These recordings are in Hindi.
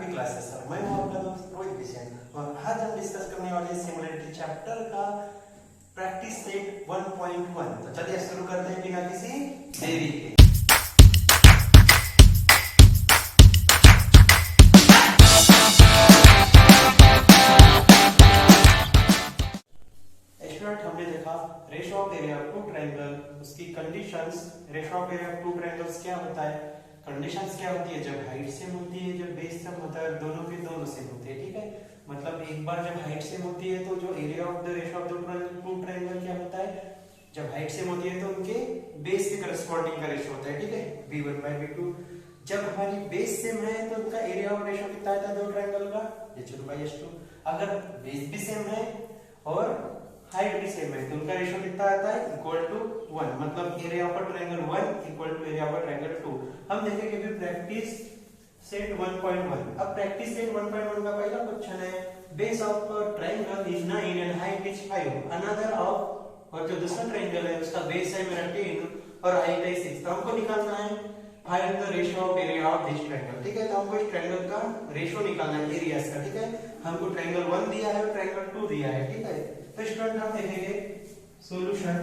आपकी क्लासेस सर, मैं हूं आपका दोस्त रोहित बिसेन और आज हम डिस्कस करने वाले हैं सिमुलेटरी चैप्टर का प्रैक्टिस सेट 1.1। तो चलिए शुरू करते हैं बिना किसी देरी के। स्टूडेंट हमने देखा ratio of area of two triangle, उसकी conditions. Ratio of area of two triangles क्या होता है, कंडीशंस क्या होती है, जब हाइट सेम होती है, जब बेस सेम होता है, दोनों के दोनों सेम होते हैं। ठीक है, मतलब एक बार जब हाइट सेम होती है तो जो area of the ratio of the two triangle क्या होता है, जब हाइट सेम होती है तो उनके बेस के करस्पॉन्डिंग का रेशियो होता है। ठीक है, b1/b2। जब हमारी बेस सेम है तो उनका एरिया ऑफ रेशियो कितना आता है दो ट्रायंगल का, h1/h2। अगर बेस भी सेम है और हाइट भी सेम है तो उनका रेशियो कितना आता है, इक्वल टू 1। मतलब area of triangle 1 equal to area of triangle 2। हम देखेंगे भी प्रैक्टिस सेट 1.1। अब प्रैक्टिस सेट 1.1 का पहला क्वेश्चन है, base of triangle is 9 and height is 5। Another of, और जो दूसरा ट्रायंगल है उसका बेस है मेरा 10 और हाइट है 6। तो हमको निकालना है find the ratio of area of this triangle. ठीक है, तो हमको इस ट्रायंगल का रेशियो निकालना है एरियाज का। ठीक है, हमको ट्रायंगल 1 दिया है और ट्रायंगल 2 दिया है। ठीक है, तो स्टूडेंट हम देखेंगे सॉल्यूशन।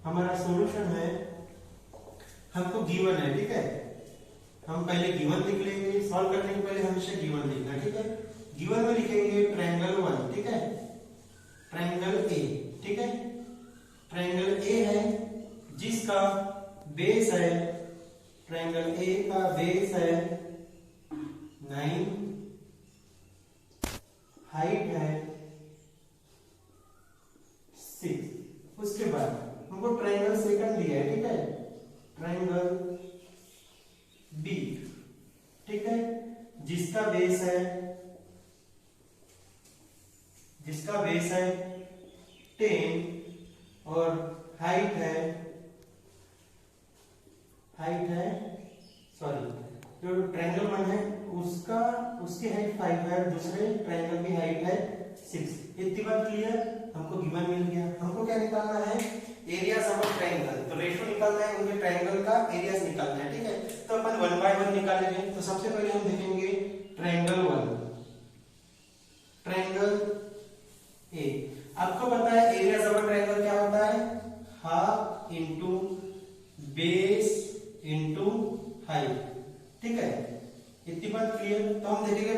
हमारा सॉल्यूशन है, हमको गिवन है। ठीक है, हम पहले गिवन लिख लेंगे, सॉल्व करने के पहले हमेशा गिवन लिखना। ठीक है, गिवन में लिखेंगे ट्रायंगल 1। ठीक है, ट्रायंगल ए। ठीक है, ट्रायंगल ए है जिसका बेस है, ट्रायंगल ए का बेस है 9, हाइट है 6। उसके बाद हमको ट्रायंगल सेकंड दिया है। ठीक है, ट्रायंगल बी। ठीक है, जिसका बेस है 10 और हाइट है जो ट्रायंगल 1 है उसकी हाइट 5 है, दूसरे ट्रायंगल की हाइट है 6। इतनी बात क्लियर, हमको गिवन मिल गया। हमको क्या निकालना है, एरियाज ऑफ ट्रायंगल। तो रेशियो निकालना है, उनके ट्रायंगल का एरियाज निकालना है। ठीक है, तो अपन 1 बाय 1 निकालेंगे। तो सबसे पहले हम देखेंगे ट्रायंगल 1, ट्रायंगल ए। आपको पता है एरियाज ऑफ ट्रायंगल क्या होता है, half into base into height. ठीक है, इतनी बात क्लियर। तो हम देखेंगे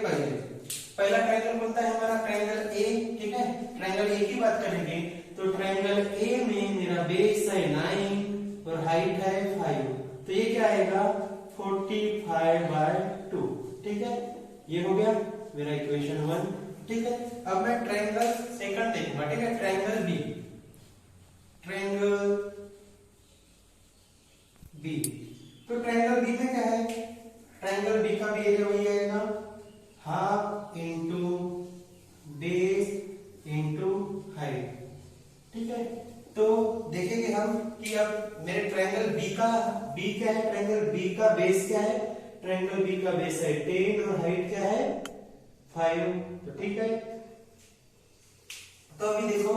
पहला ट्रायंगल बनता है हमारा ट्रायंगल ए। ठीक है, ट्रायंगल ए की बात करेंगे तो ट्रायंगल ए में मेरा बेस है 9 और हाइट है 5। तो ये क्या आएगा 45/2। ठीक है, ये हो गया मेरा इक्वेशन 1। ठीक है, अब मैं ट्रायंगल सेकंड देखूंगा। ठीक है, ट्रायंगल बी, ट्रायंगल बी। तो ट्रायंगल बी में क्या है, ट्रायंगल बी का भी एरिया वही आएगा, half into base into height. ठीक है, तो देखेंगे हम कि अब मेरे ट्रायंगल बी क्या है, ट्रायंगल बी का बेस क्या है, ट्रायंगल बी का बेस है 10 और हाइट क्या है 5। तो ठीक है, तो अभी देखो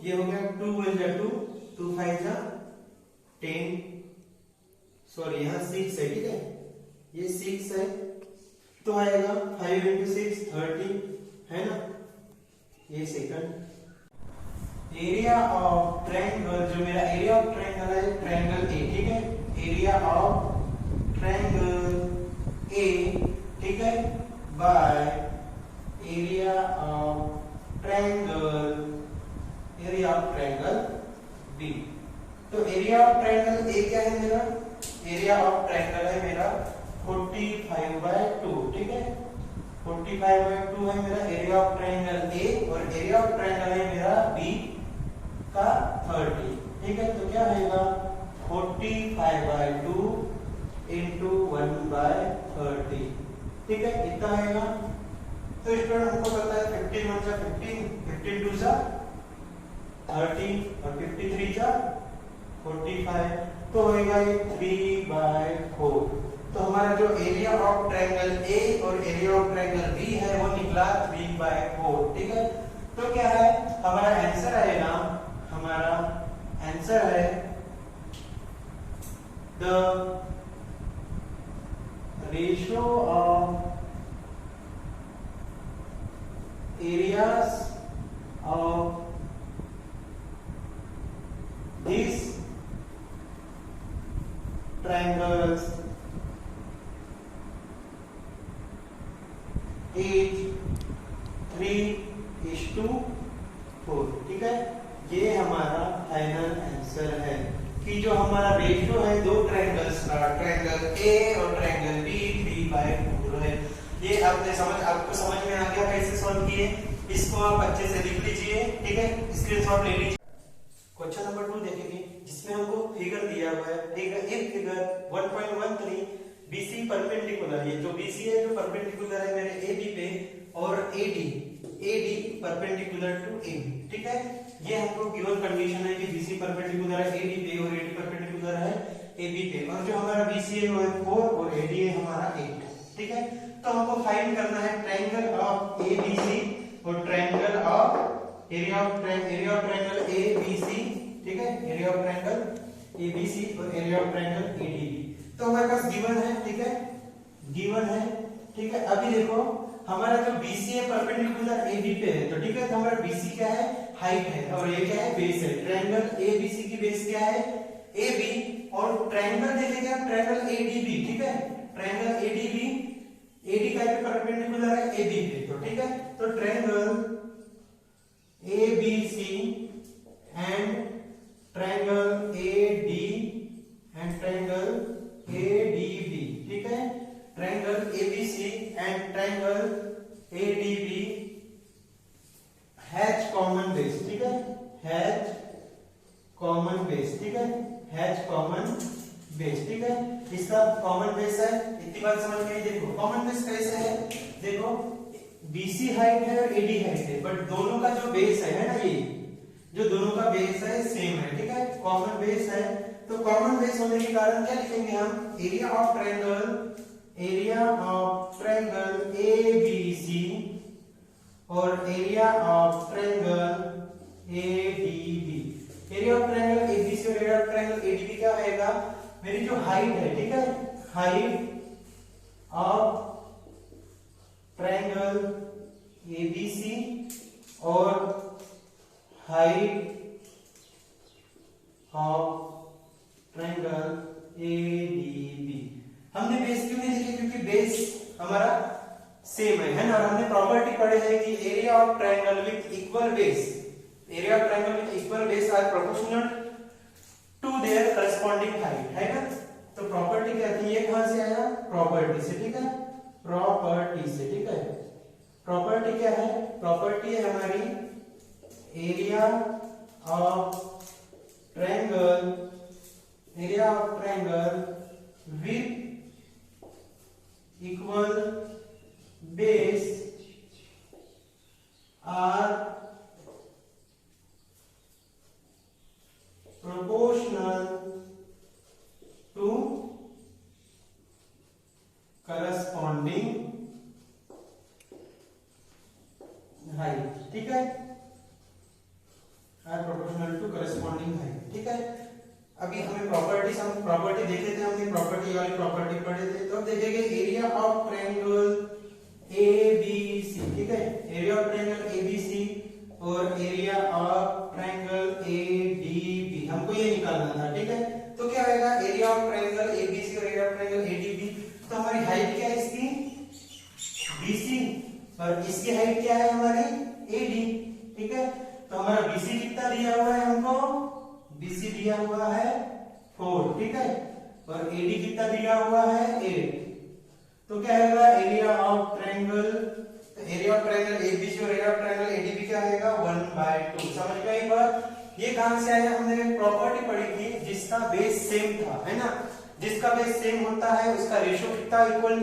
ये हो गया 2 1 जा 2, 2 5 जा 10, सॉरी यहाँ 6 है। ठीक है, ये 6 है तो आएगा 5 into 6 30 है ना, ये सेकंड। एरिया ऑफ ट्रायंगल, जो मेरा एरिया ऑफ ट्रायंगल है ट्रायंगल ए। ठीक है, एरिया ऑफ ट्रायंगल ए। ठीक है, by area of triangle B. तो एरिया ऑफ ट्रायंगल ए क्या है मेरा, एरिया ऑफ ट्रायंगल है मेरा 45/2। ठीक है, 45/2 है मेरा एरिया ऑफ ट्रायंगल ए और एरिया ऑफ ट्रायंगल है मेरा बी का 30। ठीक है, तो क्या आएगा 45/2 into 1/30। ठीक है, इतना आएगा। तो स्टूडेंट हमको पता है 15 1 जा 15, 15 2 जा 30 और 53 जा 45, तो होएगा ये 3/4। तो हमारा जो एरिया ऑफ ट्रायंगल ए और एरिया ऑफ ट्रायंगल बी है वो निकला 3/4। ठीक है, तो क्या है हमारा आंसर आएगा, हमारा आंसर है the ratio of areas of these triangles is 3:4। ठीक है, ये हमारा फाइनल आंसर है कि जो हमारा रेशियो है दो ट्रायंगल्स का, ट्रायंगल ए और ट्रायंगल बी 3/4 है। ये आपको समझ में आ गया कैसे सॉल्व किए? इसको आप अच्छे से लिख लीजिए। ठीक है, स्क्रीनशॉट ले लीजिए। क्वेश्चन नंबर 2 देखेंगे, जिसमें हमको फिगर दिया हुआ है। एक फिगर 1.13 BC परपेंडिकुलर, ये जो BC है जो परपेंडिकुलर है मेरे AB पे, और AD परपेंडिकुलर टू AB। ठीक है, ये हमको गिवन कंडीशन है कि BC परपेंडिकुलर है AD पे और AD परपेंडिकुलर है AB पे, और जो हमारा BC है वो है 4 और AD है हमारा 8। ठीक है, तो हमको फाइंड करना है ट्रायंगल ऑफ ABC और triangle of area of triangle ABC। ठीक है, एरिया ऑफ ट्रायंगल ABC और एरिया ऑफ ट्रायंगल ADB। तो हमारे पास गिवन है। ठीक है, गिवन है। ठीक है, अभी देखो हमारा जो BC है परपेंडिकुलर AB पे है, तो ठीक है, तो हमारा BC क्या है? हाइट है, और ये क्या है? बेस है। ट्रायंगल ABC की बेस क्या है? AB, और ट्रायंगल देखेंगे हम ट्रायंगल ADB। ठीक है, ट्रायंगल AD का परपेंडिकुलर है AB पे, तो ठीक है, तो triangle ABC and triangle AD and triangle ADB। ठीक है, triangle ABC and triangle ADB has common base. ठीक है, हैज कॉमन बेस। ठीक है, हैज कॉमन बेस। ठीक है, इसका कॉमन बेस है। इतनी बात समझ में आई? देखो कॉमन बेस कैसे है, देखो BC हाइट है और AD हाइट है, बट दोनों का जो बेस है ना, ये जो दोनों का बेस है सेम है। ठीक है, कॉमन बेस है, तो कॉमन बेस होने के कारण क्या लिखेंगे हम? एरिया ऑफ ट्रायंगल ABC और area of triangle ADB। Area of triangle ABC और एरिया ऑफ ट्रायंगल ADB क्या होगा? मेरी जो हाइट है, ठीक है, हाइट ऑफ ट्रायंगल ABC और हाइट ऑफ ट्रायंगल ADB। हमने बेस क्यों नहीं लिखे? क्योंकि बेस हमारा सेम है ना, और हमने प्रॉपर्टी पढ़े है कि area of triangle with equal base, area of triangle with equal base are proportional to their corresponding height, है ना। तो प्रॉपर्टी क्या थी? ये कहां से आया? प्रॉपर्टी से। ठीक है, प्रॉपर्टी से। ठीक है, प्रॉपर्टी क्या है? प्रॉपर्टी है हमारी area of triangle with equal base are proportional to corresponding height। ठीक है, are proportional to corresponding height. ठीक है, अभी हम प्रॉपर्टी देखे थे, हमने प्रॉपर्टी वाली प्रॉपर्टी पढ़े थे। तो अब देखेंगे एरिया ऑफ ट्रायंगल ABC। ठीक है, एरिया ऑफ ट्रायंगल ABC और एरिया ऑफ ट्रायंगल ADB हमको ये निकालना था। ठीक है, तो क्या आएगा? एरिया ऑफ ट्रायंगल ABC और एरिया ऑफ ट्रायंगल ADB। तो हमारी हाइट क्या है इसकी? BC, और इसकी हाइट क्या है हमारी? AD। ठीक है, तो हमारा BC कितना दिया हुआ है हमको? BC दिया हुआ है 4। ठीक है, और AD कितना दिया हुआ है? 8। तो क्या होगा? एरिया ऑफ ट्रायंगल ABC और एरिया ऑफ ट्रायंगल ADB क्या आएगा? 1/2। समझ गए बात? ये कहां से आया? हमने प्रॉपर्टी पढ़ी थी जिसका बेस सेम था, है ना। जिसका बेस सेम होता है उसका रेशियो कितना इक्वल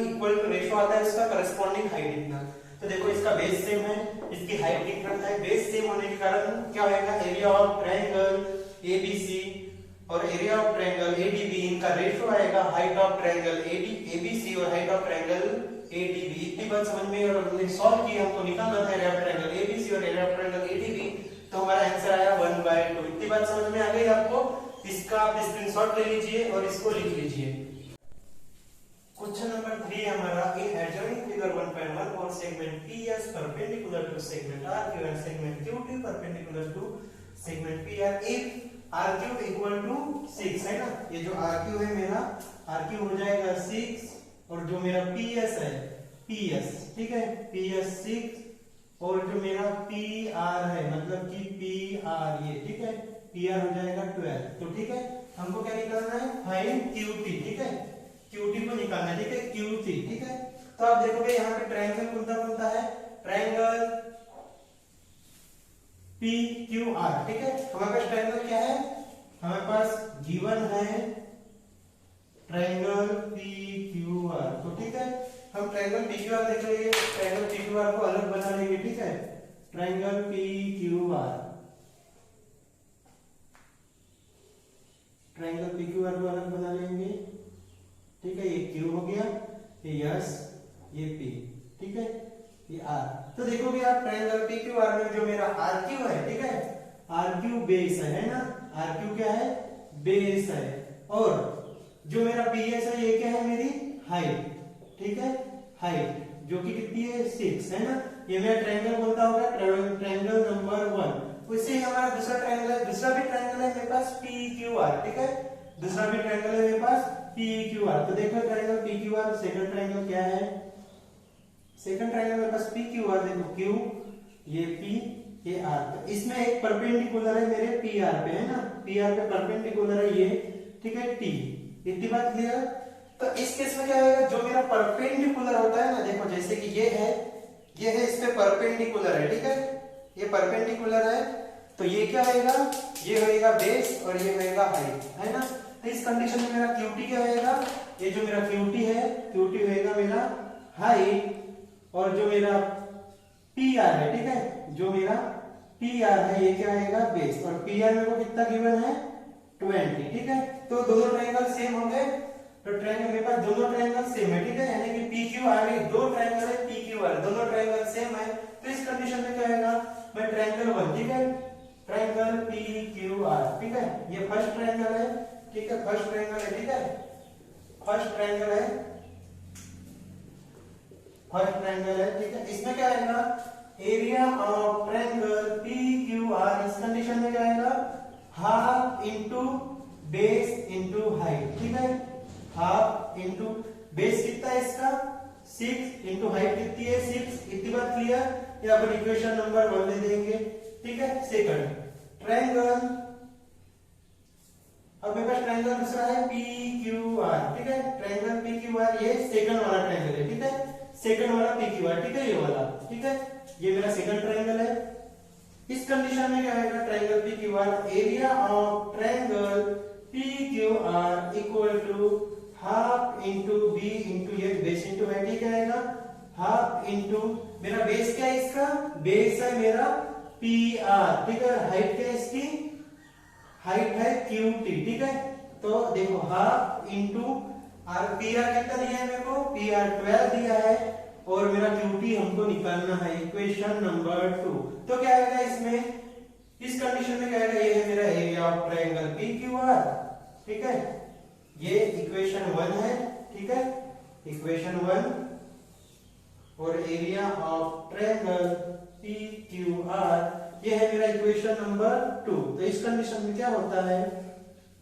रेशियो आता है उसका करस्पॉन्डिंग हाइट इतना। तो देखो इसका बेस सेम है, इसकी हाइट डिफरेंट है। बेस सेम होने के कारण क्या होगा? एरिया ऑफ ट्रायंगल ABC और एरिया ऑफ ट्रायंगल ADB इनका रेशियो आएगा हाइट ऑफ ट्रायंगल ABC और हाइट ऑफ ट्रायंगल ADB। इतनी बात समझ में, और हमने सॉल्व किया, हमको निकालना था एरिया ऑफ ट्रायंगल ABC और एरिया ऑफ ट्रायंगल ADB, तो हमारा आंसर आया 1/2। इतनी बात समझ में आ गई आपको? इसका आप स्क्रीनशॉट ले लीजिए और इसको लिख लीजिए। क्वेश्चन नंबर 3 हमारा इन एडजॉइनिंग फिगर 1.1 और segment PS perpendicular to segment RQ and segment QT perpendicular to segment PR if RQ equal to 6 है ना, ये जो RQ है मेरा, RQ हो जाएगा 6 और जो मेरा PS है PS, ठीक है, PS 6 और जो मेरा PR है मतलब कि PR ये, ठीक है, PR हो जाएगा 12। तो ठीक है, हमको क्या निकालना है, फाइंड QT, ठीक है, QT को निकालना है, ठीक है, QT, ठीक है। तो आप देखोगे यहाँ पे ट्रायंगल कौन सा है, ट्रायंगल PQR, ठीक है। हमारे पास ट्रायंगल क्या है, हमारे पास गिवन है ट्रायंगल PQR। तो ठीक है, हम ट्रायंगल PQR देख लेंगे, ट्रायंगल PQR को अलग बना लेंगे, ठीक है, ट्रायंगल PQR, ट्रायंगल PQR को अलग बना लेंगे, ठीक है, ये Q हो गया, ये S, ये P, ठीक है, ये R। तो देखोगे आप ट्रायंगल PQR में जो मेरा RQ है, ठीक है, RQ बेस है ना, RQ क्या है, बेस है, और जो मेरा PS है ये क्या है, मेरी हाइट, ठीक है, हाइट जो कि कितनी है, 6 है ना। ये मेरा ट्रायंगल बोलता होगा ट्रायंगल नंबर 1। वैसे ही हमारा दूसरा ट्रायंगल है, दूसरा भी ट्रायंगल है मेरे पास PQR, ठीक है, दूसरा भी ट्रायंगल है मेरे पास PQR। तो देखो ट्रायंगल PQR, सेकंड ट्रायंगल क्या है, सेकंड ट्रायंगल मेरे पास PQR, देखो Q, ये P, ये R। तो इसमें एक परपेंडिकुलर है मेरे PR पे, है ना, PR पे परपेंडिकुलर है ये, ठीक है, T। इतनी बात क्लियर। तो इस केस में क्या होगा, जो मेरा परपेंडिकुलर होता है ना, देखो जैसे कि ये है इस पे परपेंडिकुलर है, ठीक है, ये परपेंडिकुलर है, तो ये क्या होगा, ये होएगा बेस और ये होएगा हाइट, है ना। तो इस कंडीशन में मेरा QT क्या होएगा, ये जो मेरा QT है, QT होएगा मेरा हाइट, और जो मेरा PR है, ठीक है, जो मेरा PR है ये क्या आएगा, बेस, और PR मेरे को कितना गिवन है, 20, ठीक है। तो दोनों ट्रायंगल सेम होंगे, तो ट्रायंगल मेरे पास दोनों ट्रायंगल सेम है, ठीक है, यानी कि PQR, दो ट्रायंगल है PQR, दोनों ट्रायंगल सेम है। तो इस कंडीशन में क्या आएगा, मैं ट्रायंगल 1, ठीक है, ट्रायंगल PQR, ठीक है, ये फर्स्ट ट्रायंगल है, ठीक है, फर्स्ट ट्रायंगल है, ठीक है, फर्स्ट ट्रायंगल है, फर्स्ट ट्रायंगल है, ठीक है। इसमें क्या आएगा, एरिया ऑफ ट्रायंगल PQR, इस कंडीशन में क्या आएगा, half into base into height, ठीक है, हाफ इनटू बेस कितना है इसका, 6 इनटू हाइट कितनी है, 6। इतनी बात क्लियर। यहाँ पर इक्वेशन नंबर 1 ले देंगे, ठीक है। सेकंड ट्रायंगल, अब मेरे पास ट्रायंगल दूसरा है PQR, ठीक है, ट्रायंगल PQR, ये सेकंड वाला ट्रायंगल है, ठीक है, सेकंड वाला PQR, ठीक है, ये वाला, ठीक है, ये मेरा सेकंड ट्रायंगल है। इस कंडीशन में क्या आएगा, triangle PQR, area of triangle PQR equal to half into B into ये बेस इंटू हाइट, ठीक आएगा, हाफ इंटू मेरा बेस क्या है, इसका बेस है मेरा PR, ठीक है, हाइट क्या है इसकी, हाइट है QT, ठीक है। तो देखो हाफ इंटू PR कितना दिया है मेरे को, PR 12 दिया है, और मेरा QT हमको निकालना है, इक्वेशन नंबर 2। तो क्या आएगा इसमें, इस कंडीशन में क्या आएगा, ये है मेरा एरिया ऑफ ट्रायंगल PQR, ठीक है, ये इक्वेशन 1 है, ठीक है, इक्वेशन 1, और एरिया ऑफ ट्रायंगल PQR ये है मेरा इक्वेशन नंबर 2। तो इस कंडीशन में क्या होता है,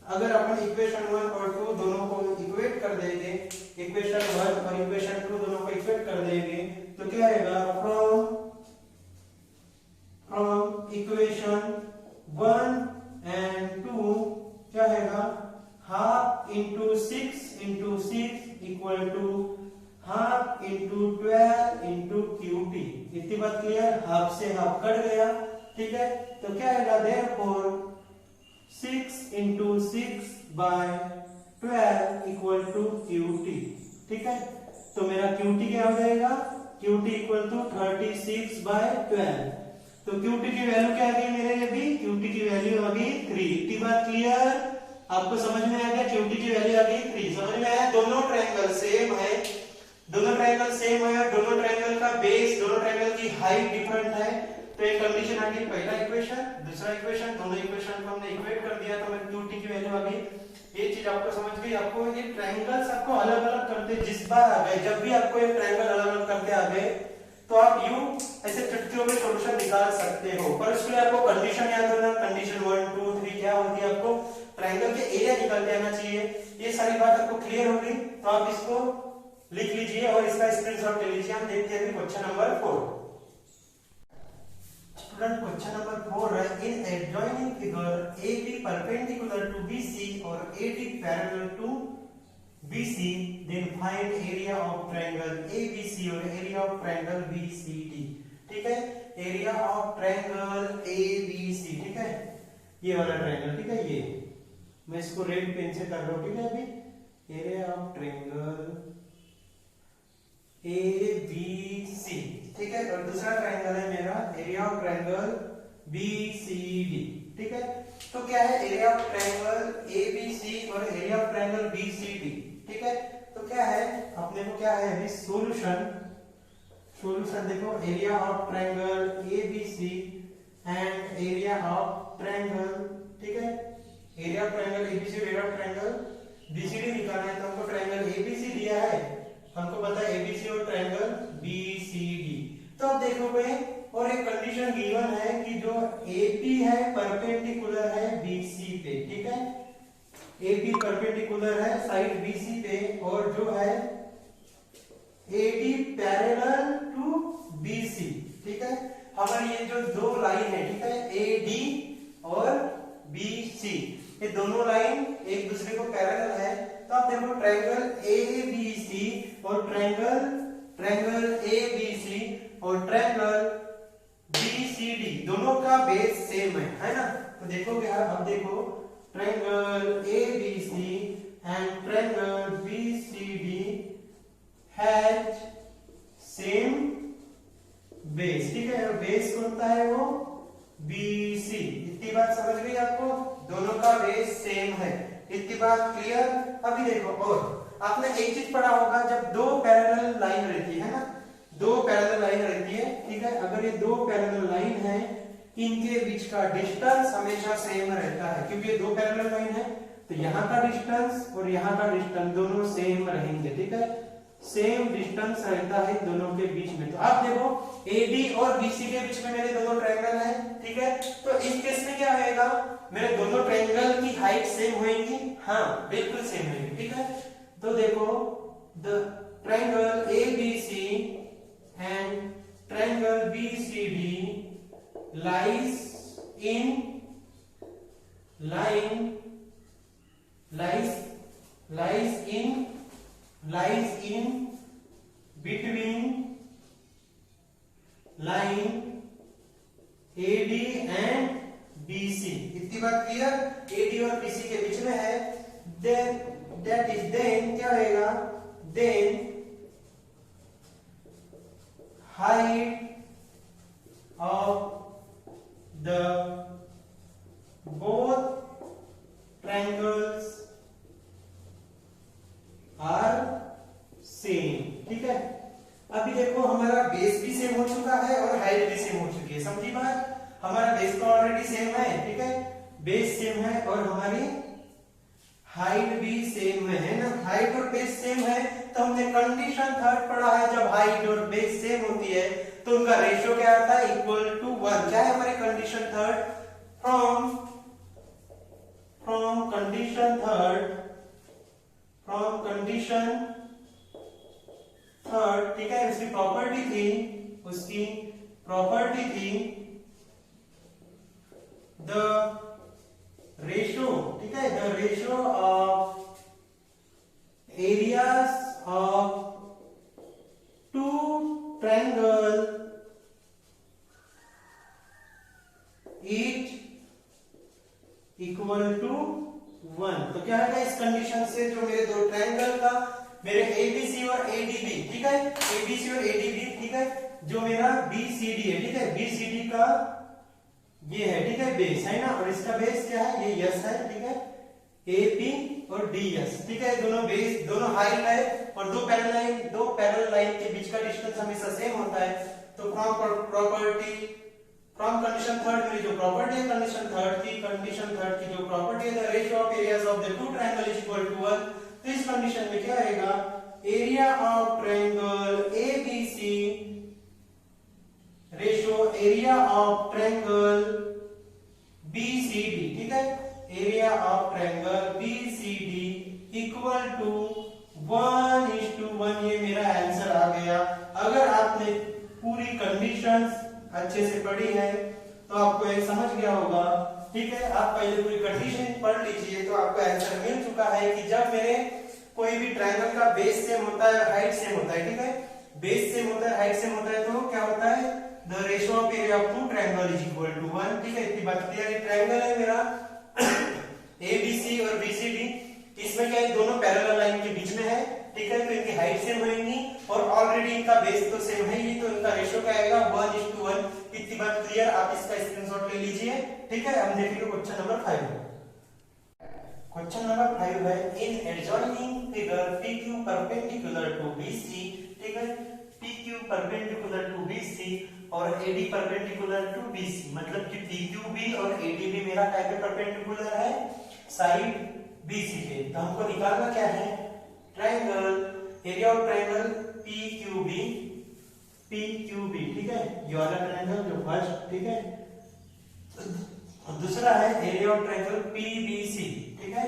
अगर अपन इक्वेशन 1 और 2 दोनों को इक्वेट कर देंगे, इक्वेशन 1 और इक्वेशन 2 दोनों को इक्वेट कर देंगे, तो क्या आएगा, फ्रॉम इक्वेशन 1 एंड 2 क्या आएगा, half into 6 into 6 equal to half into 12 into QT। इतनी बात क्लियर, हाफ से हाफ कट गया, ठीक है। तो क्या आएगा, therefore 6 into 6 by 12 equal to QT, ठीक है। तो मेरा QT क्या हो जाएगा, QT इक्वल टू 36 बाय 12। तो QT की वैल्यू क्या आ गई मेरे, अभी QT की वैल्यू आ गई 3। इतनी बात क्लियर, आपको समझ में आ गया, QT की वैल्यू आ गई 3, समझ में आया। दोनों ट्रायंगल सेम है, दोनों ट्रायंगल सेम है, दोनों ट्रायंगल का बेस, दोनों ट्रायंगल की हाइट डिफरेंट है। तो एक कंडीशन आ गई, पहला इक्वेशन, दूसरा इक्वेशन, दोनों इक्वेशन को हमने इक्वेट कर दिया, तो मेरे QT की वैल्यू आ गई। ये चीज आपको समझ गई। आपको ये ट्रायंगल्स आपको अलग अलग करते जिस बार आ गए, जब भी आपको एक ट्रायंगल अलग अलग करते ऐसे चुटकियों में सॉल्यूशन निकाल सकते हो, पर उसके लिए आपको कंडीशन याद होना, कंडीशन 1 2 3 क्या होती है, आपको ट्रायंगल के एरिया निकाल के आना चाहिए। ये सारी बात आपको क्लियर होगी तो आप इसको लिख लीजिए और इसका स्क्रीनशॉट ले लीजिए। हम देखते हैं question number 4। Student question number 4 है, in adjoining figure AB perpendicular to BC और AD parallel to BC, then find area of triangle ABC और area of triangle BCD। ठीक है, एरिया ऑफ ट्रायंगल ABC, ठीक है, ये वाला ट्रायंगल, ठीक है, ये मैं इसको रेड पेन से कर रहा हूं, ठीक है। अभी एरिया ऑफ ट्रायंगल ABC, ठीक है, और दूसरा ट्रायंगल है मेरा एरिया ऑफ ट्रायंगल BCD, ठीक है। तो क्या है एरिया ऑफ ट्रायंगल ABC और एरिया ऑफ ट्रायंगल BCD, ठीक है। तो क्या है अपने को, क्या है अभी सॉल्यूशन देखो, area of triangle ABC and area of triangle, ठीक है, एरिया ऑफ ट्रायंगल ABC और एरिया ऑफ ट्रायंगल BCD निकालना है। तो हमको ट्रायंगल ABC दिया है, हमको पता है ABC और ट्रायंगल BCD। तो अब देखो भाई, और एक कंडीशन गिवन है कि जो AP है परपेंडिकुलर है BC पे, ठीक है, AB परपेंडिकुलर है साइड BC पे, और जो है AD पैरेलल टू BC, ठीक है। हमारी ये जो दो लाइन है, ठीक है, AD और BC, ये दोनों लाइन एक दूसरे को पैरेलल है। तो आप देखो ट्रायंगल ABC और ट्रायंगल ABC और ट्रायंगल BCD दोनों का बेस सेम है ना। तो देखोगे आप, अब देखो triangle ABC and triangle BCD has same base, ठीक है, और बेस कौन सा है वो BC। इतनी बात समझ गई आपको, दोनों का बेस सेम है, इतनी बात क्लियर। अभी देखो, और आपने एक चीज पढ़ा होगा, जब दो पैरेलल लाइन रहती है ना, दो पैरेलल लाइन रहती है, ठीक है, अगर ये दो पैरेलल लाइन है, इनके बीच का डिस्टेंस हमेशा सेम रहता है, क्योंकि ये दो पैरेलल लाइन है, तो यहाँ का डिस्टेंस और यहाँ का डिस्टेंस दोनों सेम रहेंगे, ठीक है, सेम डिस्टेंस रहता है दोनों के बीच में। तो आप देखो AD और BC के बीच में मेरे दोनों ट्रायंगल है, ठीक है। तो इस केस में क्या होएगा, मेरे दोनों ट्रायंगल की हाइट सेम होएगी, हाँ बिल्कुल सेम होएगी, ठीक है। तो देखो the triangle ABC and triangle BCD lies in between line AD and BC। इतनी बात क्लियर, AD और BC के बीच में है, then that is then क्या होएगा, then height of the both triangles are same, ठीक है। अभी देखो हमारा बेस भी सेम हो चुका है और हाइट भी सेम हो चुकी है, समझी बात। हमारा बेस तो ऑलरेडी सेम है, ठीक है, बेस सेम है और हमारी हाइट भी सेम है ना। हाइट और बेस सेम है तो हमने कंडीशन थर्ड पढ़ा है, जब हाइट और बेस सेम होती है तो उनका रेशियो क्या आता है, इक्वल टू 1। क्या है हमारी condition third, from condition third, ठीक है, उसकी प्रॉपर्टी थी द रेशियो, ठीक है, the ratio of areas of two triangle is equal to 1। तो क्या है इस कंडीशन से, जो मेरे दो ट्रायंगल का, मेरे ABC और ADB, ठीक है, ABC और ADB, ठीक है, जो मेरा BCD है, ठीक है, BCD का ये है, ठीक है, बेस है ना, और इसका बेस क्या है, ये यस है, ठीक है, AP और DS, ठीक है, दोनों बेस, दोनों हाइट है, और दो पैरेलल लाइन के बीच का डिस्टेंस हमेशा सेम होता है। तो फ्रॉम कंडीशन थर्ड मेरी जो प्रॉपर्टी है कंडीशन थर्ड की जो प्रॉपर्टी है, the ratio of areas of the two triangle is equal to 1। तो इस कंडीशन में क्या रहेगा, area of triangle ABC of triangle BCD, ठीक है, area of triangle BCD equal to 1:1। ये मेरा आंसर आ गया। अगर आपने पूरी कंडीशंस अच्छे से पढ़ी है तो आपको ये समझ गया होगा, ठीक है। आप पहले पूरी कंडीशन पढ़ लीजिए तो आपको आंसर मिल चुका है कि जब मेरे कोई भी ट्रायंगल का बेस सेम होता है और हाइट सेम होता है, ठीक है, बेस सेम होता है, हाइट सेम होता है, तो क्या होता है, the ratio of area of two triangle is equal to 1, ठीक है। इतनी बात क्लियर है। ट्रायंगल है मेरा ABC और BCD, इसमें क्या है, दोनों पैरेलल लाइन के बीच में है, ठीक है, तो इनकी हाइट सेम होगी और ऑलरेडी इनका बेस तो सेम है ही, तो इनका रेशियो क्या आएगा 1:1। इतनी बात क्लियर, आप इसका स्क्रीनशॉट ले लीजिए, ठीक है। हम देखेंगे क्वेश्चन नंबर 5। क्वेश्चन नंबर 5 है, in adjoining figure PQ perpendicular to BC, ठीक है, PQ परपेंडिकुलर टू BC और AD परपेंडिकुलर टू BC, मतलब कि PQB और AD भी मेरा टाइप पे परपेंडिकुलर है साइड BC के। तो हमको निकालना क्या है, triangle, area of triangle PQB, ठीक है, ये वाला ट्रायंगल जो फर्स्ट, ठीक है। दूसरा है एरिया ऑफ ट्रायंगल PBC, ठीक है,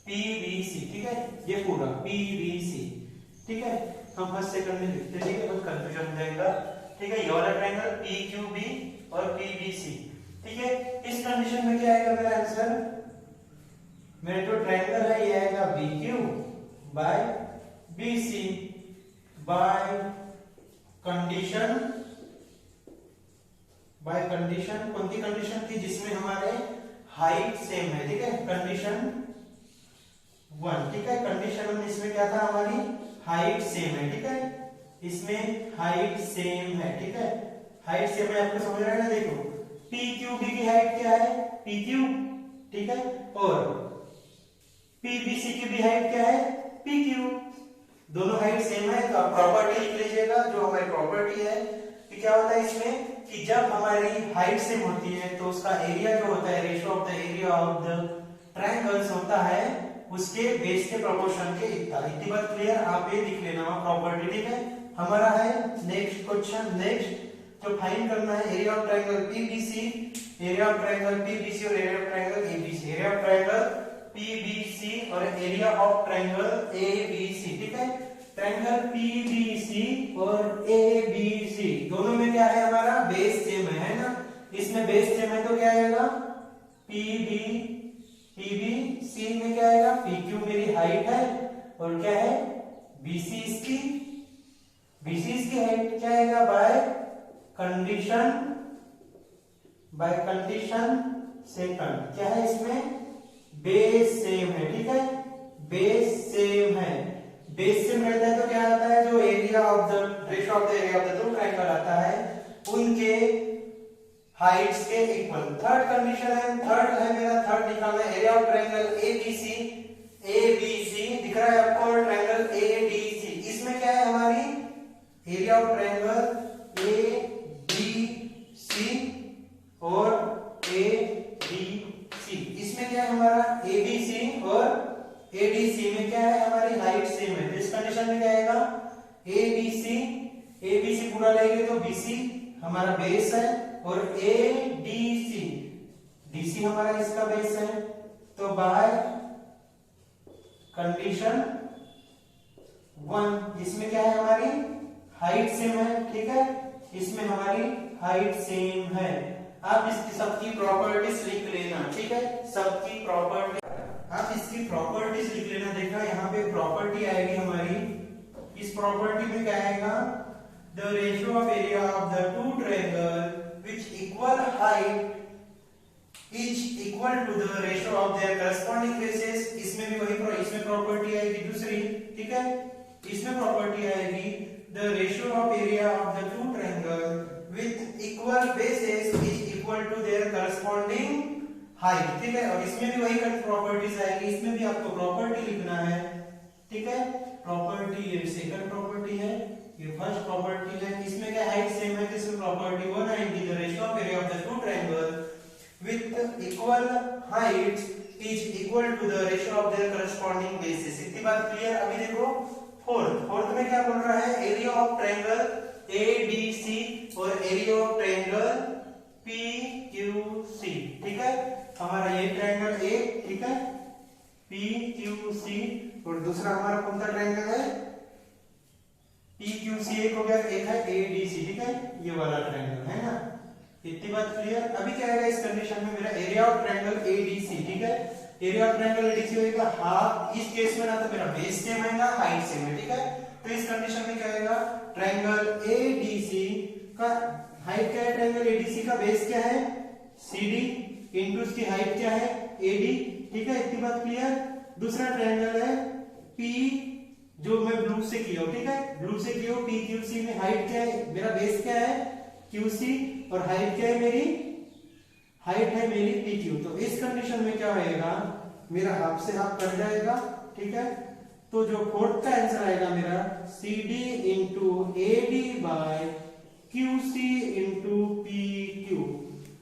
PBC, ठीक है, ये पूरा PBC, ठीक है। हम फर्स्ट सेकंड में लिखते हैं, ठीक है, बहुत कंफ्यूजन हो जाएगा, ठीक है। ये वाला ट्रायंगल PQB और PBC, ठीक है। इस कंडीशन में क्या आएगा मेरा आंसर, मेरा जो ट्रायंगल है ये आएगा BQ by BC by condition, कौन सी कंडीशन थी, जिसमें हमारे हाइट सेम है, ठीक है, कंडीशन 1, ठीक है। कंडीशन 1 इसमें क्या था, हमारी हाइट सेम है, ठीक है, इसमें हाइट सेम है, ठीक है, हाइट सेम है, आपको समझ रहा है ना। देखो PQB की हाइट क्या है, PQ, ठीक है, और PBC की भी हाइट क्या है, PQ, दोनों हाइट सेम है। तो आप प्रॉपर्टी लिख लीजिएगा, जो हमारी प्रॉपर्टी है कि क्या होता है इसमें, कि जब हमारी हाइट सेम होती है तो उसका एरिया जो होता है, ratio of the area of the triangles होता है उसके बेस के प्रोपोर्शन के इतना। इतनी बात क्लियर, आप ये लिख लेना प्रॉपर्टी, ठीक है। हमारा है नेक्स्ट क्वेश्चन, नेक्स्ट जो फाइंड करना है area of triangle PBC, area of triangle PBC और area of triangle ABC, area of triangle PBC और एरिया ऑफ ट्रायंगल ABC, ठीक है। ट्रायंगल PBC और ABC दोनों में क्या है, हमारा बेस सेम है ना, इसमें बेस सेम है तो क्या आएगा, PBC में क्या आएगा, PQ मेरी हाइट है और क्या है BC इसकी हाइट, क्या आएगा, बाय कंडीशन सेकंड, क्या है इसमें बेस सेम है, ठीक है, बेस सेम है। बेस सेम रहता है तो क्या आता है, जो area of the ratio of the area of the two triangle आता है उनके हाइट्स के इक्वल। थर्ड कंडीशन है, थर्ड है मेरा, थर्ड निकालना है एरिया ऑफ ट्रायंगल ABC दिख रहा है आपको, और ट्रायंगल ADC, इसमें क्या है, हमारी एरिया ऑफ ट्रायंगल ABC और ADC, इसमें क्या है हमारा ABC और ADC में क्या है, हमारी हाइट सेम है। तो इस कंडीशन में क्या आएगा, ABC पूरा लेंगे तो BC हमारा बेस है और DC हमारा इसका बेस है, तो बाय कंडीशन 1 इसमें क्या है, हमारी हाइट सेम है, ठीक है, इसमें हमारी हाइट सेम है। आप इसकी सबकी प्रॉपर्टीज लिख लेना, ठीक है, सबकी प्रॉपर्टी आप इसकी प्रॉपर्टीज लिख लेना। देखा यहाँ पे प्रॉपर्टी आएगी हमारी, इस प्रॉपर्टी में क्या आएगा, the ratio of area of the two triangle which equal height is equal to the ratio of their corresponding bases, इसमें भी वही, इसमें प्रॉपर्टी आएगी दूसरी, ठीक है, इसमें प्रॉपर्टी आएगी the ratio of area of the two triangle with equal bases is equal to their corresponding height, ठीक है, और इसमें भी वही प्रॉपर्टीज आएगी, इसमें भी आपको प्रॉपर्टी लिखना है, ठीक है। प्रॉपर्टी ये सेकंड प्रॉपर्टी है, ये फर्स्ट प्रॉपर्टी है, इसमें क्या हाइट सेम है, इसमें प्रॉपर्टी 1 आएगी, the ratio of area of the two triangle with equal heights is equal to the ratio of their corresponding bases. इतनी बात क्लियर। अभी देखो फोर्थ में क्या बोल रहा है, एरिया ऑफ ट्रायंगल ABC और एरिया ऑफ ट्रायंगल हमारा ये ट्रायंगल ए, ठीक है, पी क्यू सी, और दूसरा हमारा कौन सा ट्रायंगल है, पी क्यू सी, एक हो गया, एक है ए डी सी, ठीक है, ये वाला ट्रायंगल है ना। इतनी बात क्लियर। अभी क्या आएगा इस कंडीशन में, मेरा एरिया ऑफ ट्रायंगल एडीसी, ठीक है, एरिया ऑफ ट्रायंगल एडीसी होगा हाफ, इस केस में ना तो मेरा बेस सेम आएगा हाइट सेम है, ठीक है। तो इस कंडीशन में क्या आएगा, ट्रायंगल एडीसी का हाइट क्या है, ट्रायंगल एडीसी का बेस क्या है सीडी इनटू उसकी हाइट क्या है एडी, ठीक है, इतनी बात क्लियर। दूसरा ट्रायंगल है पी, जो मैं ब्लू से किया हूं, ठीक है, ब्लू से किया हूं, पी क्यू सी में हाइट क्या है, मेरा बेस क्या है क्यू सी, और हाइट क्या है मेरी, हाइट है मेरी पी क्यू। तो इस कंडीशन में क्या होएगा, मेरा हाफ से हाफ कट जाएगा, ठीक है। तो जो फोर्थ का आंसर आएगा मेरा C D into A D by Q C into P Q.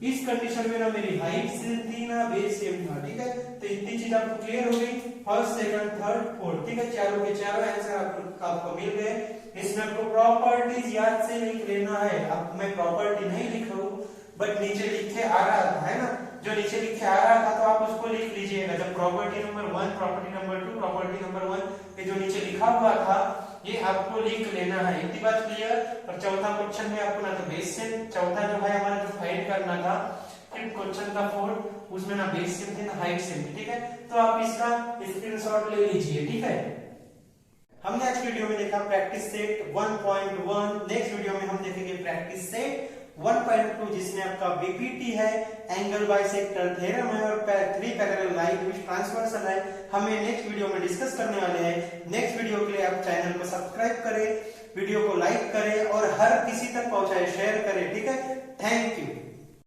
इस कंडीशन में ना मेरी हाइट सेम थी ना बेस सेम था, ठीक है। तो इतनी चीज आपको क्लियर हो गई, फर्स्ट सेकंड थर्ड फोर्थ, ठीक है, चारों के चारों आंसर आपको मिल गए। इसमें आपको प्रॉपर्टीज याद से लिख लेना है। अब मैं प्रॉपर्टी नहीं लिख रहा हूं, बट नीचे लिखे आ रहा था, है ना, जो नीचे लिखे आ रहा था तो आप उसको लिख लीजिएगा। जब property number 1, property number 2, property number 1 ये जो नीचे लिखा हुआ था ये आपको लिख लेना है। इतनी बात क्लियर। और चौथा क्वेश्चन में आपको ना तो बेस सेम, चौथा जो है हमारा जो फाइंड करना था, फिर क्वेश्चन का फोर्थ, उसमें ना बेस सेम थे ना हाइट सेम थी, ठीक है। तो आप इसका स्क्रीनशॉट ले लीजिए, ठीक है। हमने आज वीडियो में देखा प्रैक्टिस सेट 1.1। नेक्स्ट वीडियो में हम देखेंगे प्रैक्टिस सेट 1.2, जिसमें आपका बीपीटी है, एंगल बाइसेक्टर थ्योरम है, और 3 पैरेलल लाइन विच ट्रांसवर्सल है, हमें नेक्स्ट वीडियो में डिस्कस करने वाले हैं। नेक्स्ट वीडियो के लिए आप चैनल को सब्सक्राइब करें, वीडियो को लाइक करें और हर किसी तक पहुंचाए, शेयर करें, ठीक है। Thank you.